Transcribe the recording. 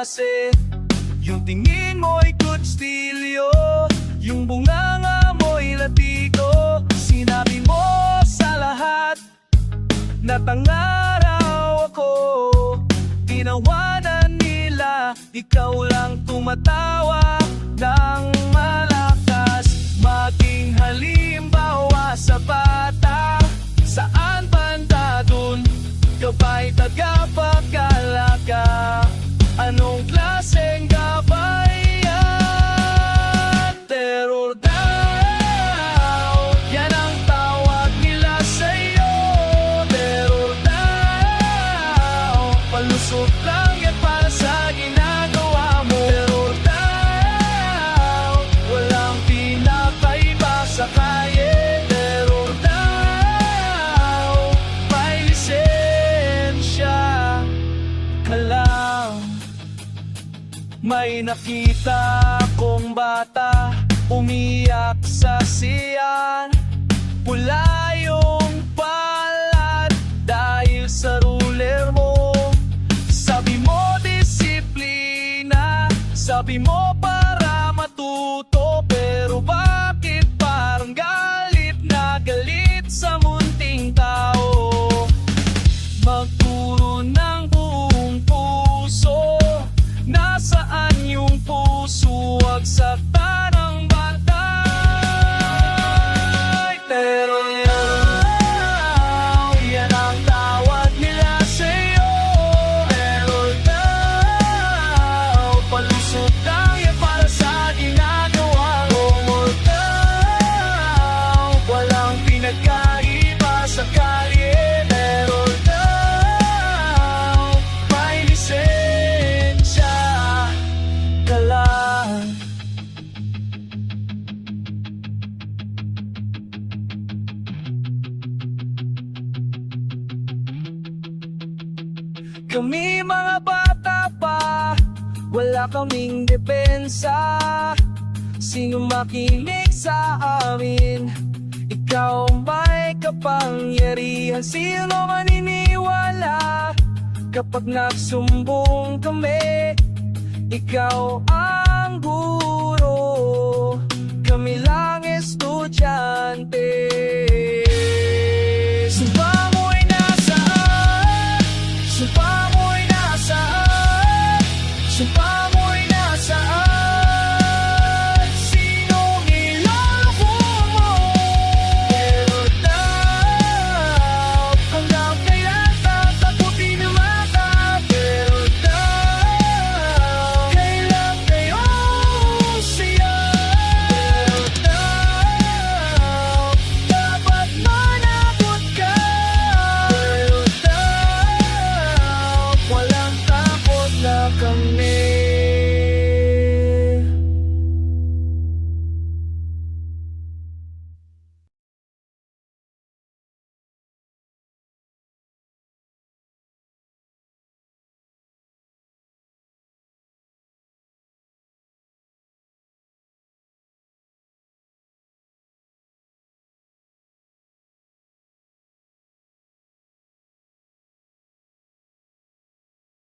klase. Yung tingin mo'y good stilyo, yung bunganga mo'y latiko. Sinabi mo sa lahat na pangaraw ako, tinawanan nila, ikaw lang tumatawa ng malakas. Maging halimbawa sa bata, saan banda dun ka ba'y tagapagalaga? Anong klaseng gabay yan? Terror daw, yan ang tawag nila sa'yo. Terror daw, palusot lang yan para sa ginagawa mo. Terror daw, walang pinapaiba sa kaye. Terror daw, may lisensya ka lang. May nakita kong bata umiyak sa siyan, pula yung palad dahil sa ruler mo. Sabi mo disiplina, sabi mo para matuto, pero bakit parang galit na galit sa munting tao? Magturo ng buong puso, nasaan yung puso? Wag saktan ang bata. Pero yan ang tawag nila sa'yo. Pero daw, palusot lang yan para sa ginagawa mo. Daw, walang pinagkaiba sa kalye. Pero daw, may lisensya ka lang. Kami mga bata pa, wala kaming depensa. Sino makinig sa amin? Ikaw may kapangyarihan. Sino maniniwala kapag nagsumbong kami? Ikaw ang guro, kami lang